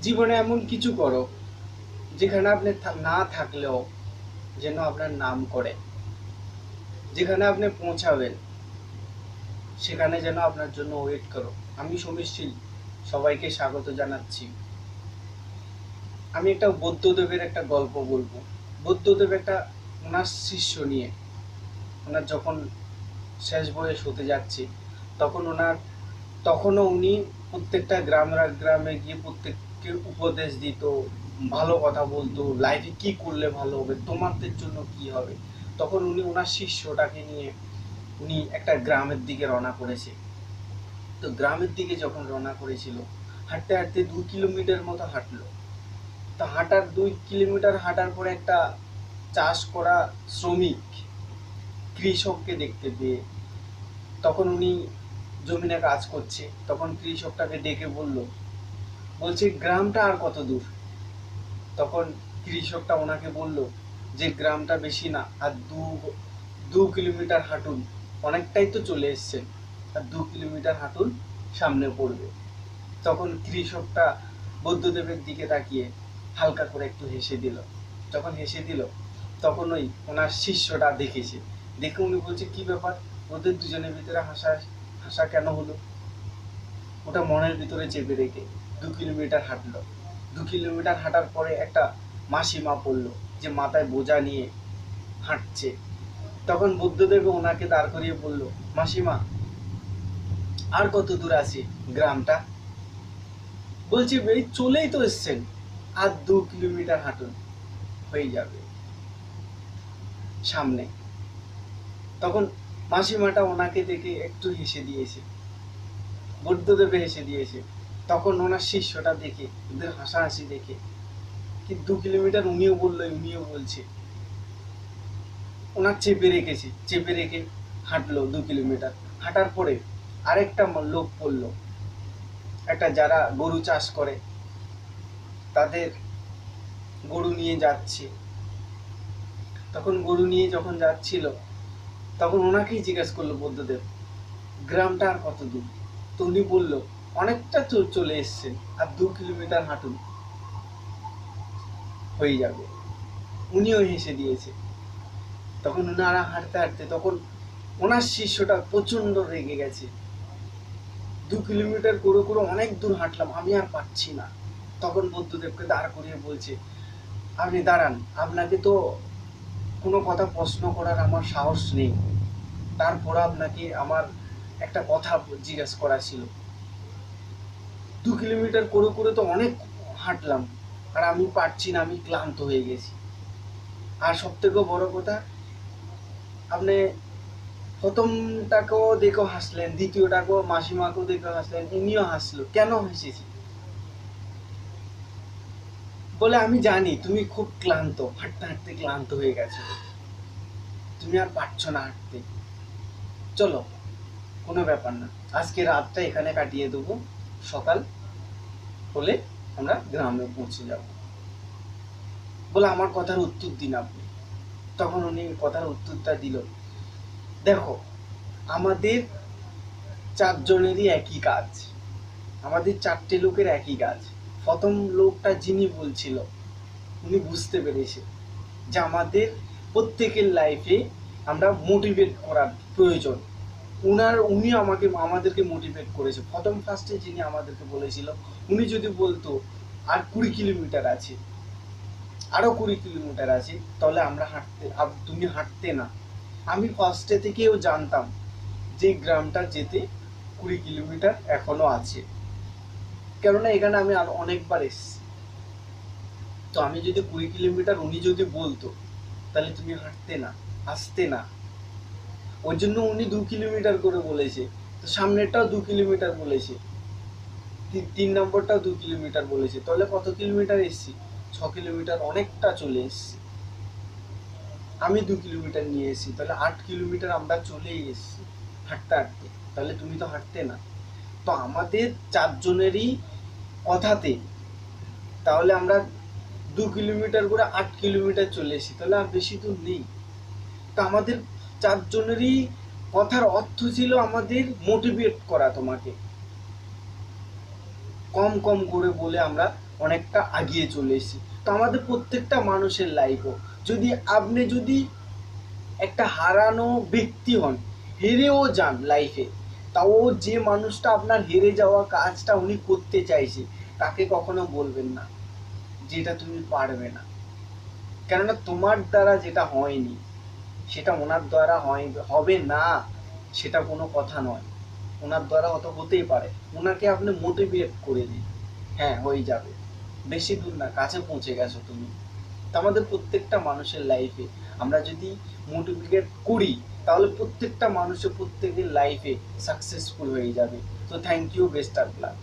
জীবনে এমন কিছু করো যেখানে আপনি না থাকলেও যেন আপনার নাম করে, যেখানে আপনি পৌঁছাবেন সেখানে যেন আপনার জন্য ওয়েট করো। আমি সমীরশীল সবাইকে স্বাগত জানাচ্ছি। আমি একটা বৌদ্ধদেবের একটা গল্প বলবো। বৌদ্ধদেব একটা ওনার শিষ্য নিয়ে, ওনার যখন শেষ বয়স হতে যাচ্ছে, তখনও উনি প্রত্যেকটা গ্রামে গিয়ে প্রত্যেককে উপদেশ দিত, ভালো কথা বলতো, লাইফে কি করলে ভালো হবে, তোমাদের জন্য কি হবে। তখন উনি ওনার শিষ্যটাকে নিয়ে উনি একটা গ্রামের দিকে রওনা করেছে। তো গ্রামের দিকে যখন রওনা করেছিল, হাঁটতে হাঁটতে 2 কিলোমিটার মতো হাঁটলো। তো 2 কিলোমিটার হাঁটার পরে একটা চাষ করা শ্রমিক কৃষককে দেখতে পেয়ে, তখন উনি জমিনে কাজ করছে, তখন কৃষকটাকে ডেকে বলছে গ্রামটা আর কত দূর। তখন কৃষকটা ওনাকে বলল যে গ্রামটা বেশি না, আর 2 কিলোমিটার হাঁটুন, অনেকটাই তো চলে এসছেন, আর 2 কিলোমিটার হাঁটুন, সামনে পড়বে। তখন কৃষকটা বুদ্ধদেবের দিকে তাকিয়ে হালকা করে একটু হেসে দিল। যখন হেসে দিল, তখন ওই ওনার শিষ্যটা দেখেছে, দেখে উনি বলছে কি ব্যাপার, ওদের দুজনের ভিতরে হাসা হাসা কেন হলো। ওটা মনের ভিতরে চেপে রেখে 2 কিলোমিটার হাঁটলো। 2 কিলোমিটার হাঁটার পরে একটা মাসিমা পড়লো, যে মাথায় বোঝা নিয়ে হাঁটছে। তখন বুদ্ধদেব ওনাকে দাঁড় করিয়ে বলল, মাসিমা আর কত দূর আছে গ্রামটা। বলছি এই চলেই তো এসছেন, আর 2 কিলোমিটার হাঁটুন, হয়ে যাবে সামনে। তখন মাসিমাটা ওনাকে দেখে একটু হেসে দিয়েছে, বুদ্ধদেবে হেসে দিয়েছে। তখন ওনার শিষ্যটা দেখে, ওদের হাসাহাসি দেখে, কি 2 কিলোমিটার উনিও বললো, উনিও বলছে, ওনার চেপে রেখেছে, চেপে রেখে হাঁটলো 2 কিলোমিটার। হাঁটার পরে আরেকটা লোক পড়লো, একটা যারা গরু চাষ করে, তাদের গরু নিয়ে যাচ্ছে। তখন গরু নিয়ে যখন যাচ্ছিল, তখন ওনাকেই জিজ্ঞেস করলো বুদ্ধদেব, গ্রামটা আর কত দূর। তো উনি বললো অনেকটা চলে এসছেন, আর 2 কিলোমিটার হাঁটুন, হয়ে যাবে। উনিও হেসে দিয়েছে। তখন ওনারা হাঁটতে হাঁটতে, তখন ওনার শিষ্যটা প্রচন্ড রেগে গেছে, 2 কিলোমিটার করে করে অনেক দূর হাঁটলাম, আমি আর পারছি না। তখন বুদ্ধদেবকে দাঁড় করিয়ে বলছে, আপনি দাঁড়ান, আপনাকে তো কোনো কথা প্রশ্ন করার আমার সাহস নেই, তারপর আপনাকে আমার একটা কথা জিজ্ঞেস করা ছিল। 2 কিলোমিটার করে করে তো অনেক হাঁটলাম, আর আমি পারছি না, আমি ক্লান্ত হয়ে গেছি। আর সব থেকে বড় কথা, আপনি প্রথমটাকেও দেখে হাসলেন, দ্বিতীয়টাকেও মাসিমাকেও দেখে হাসলেন, ইনিও হাসলো, কেন হেসেছি। বলে আমি জানি তুমি খুব ক্লান্ত, হাঁটতে হাঁটতে ক্লান্ত হয়ে গেছো, তুমি আর পারছো না হাঁটতে। চলো, কোনো ব্যাপার না, আজকে রাতটা এখানে কাটিয়ে দেবো, সকাল হলে আমরা গ্রামে পৌঁছে যাব। বলে আমার কথার উত্তর দিন আপনি। তখন উনি কথার উত্তরটা দিল, দেখো আমাদের 4 জনেরই একই কাজ, আমাদের 4টে লোকের একই কাজ। প্রথম লোকটা যিনি বলছিল, উনি বুঝতে পেরেছে যে আমাদের প্রত্যেকের লাইফে আমরা মোটিভেট করার প্রয়োজন। উনি আমাদেরকে মোটিভেট করেছে। ফার্স্টে যিনি আমাদেরকে বলেছিল, উনি যদি বলতো আর 20 কিলোমিটার আছে, আরো 20 কিলোমিটার আছে, তাহলে তুমি হাঁটতে না। আমি ফার্স্টে থেকেও জানতাম যে গ্রামটা যেতে 20 কিলোমিটার এখনো আছে, কেননা এখানে আমি আর অনেকবার এসেছি। তো আমি যদি 20 কিলোমিটার উনি যদি বলতো, তাহলে তুমি হাঁটতে না, আসতে না। ওই জন্য উনি 2 কিলোমিটার করে বলেছে। তো সামনেরটাও 2 কিলোমিটার বলেছে, 3 নম্বরটাও 2 কিলোমিটার বলেছে, তাহলে কত কিলোমিটার এসছি? 6 কিলোমিটার, অনেকটা চলে এসছি। আমি 2 কিলোমিটার নিয়ে এসেছি, তাহলে 8 কিলোমিটার আমরা চলেই এসছি হাঁটতে হাঁটতে। তাহলে তুমি তো হাঁটতে না। তো আমাদের 4 জনেরই কথাতে তাহলে আমরা 2 কিলোমিটার করে 8 কিলোমিটার চলে এসেছি, তাহলে আর বেশি দূর নেই। তো আমাদের 4 জনেরই কথার অর্থ ছিল আমাদের মোটিভেট করা, তোমাকে কম কম করে বলে আমরা অনেকটা এগিয়ে চলে এসেছি। তো আমাদের প্রত্যেকটা মানুষের লাইফও যদি একটা হারানো ব্যক্তি হন, হেরেও যান লাইফে, তাও যে মানুষটা আপনার হেরে যাওয়া কাজটা উনি করতে চাইছে, তাকে কখনো বলবেন না যেটা তুমি পারবে না। কেননা তোমার দ্বারা যেটা হয়নি সেটা ওনার দ্বারা হবে না, সেটা কোনো কথা নয়। ওনার দ্বারা হয়তো হতেই পারে, ওনাকে আপনি মোটিভেট করে দিন, হ্যাঁ হয়ে যাবে, বেশি দূর না, কাছে পৌঁছে গেছো তুমি। তো আমাদের প্রত্যেকটা মানুষের লাইফে আমরা যদি মোটিভেট করি, তাহলে প্রত্যেকটা মানুষের প্রত্যেকের লাইফে সাকসেসফুল হয়ে যাবে। তো thank you, best of lakh.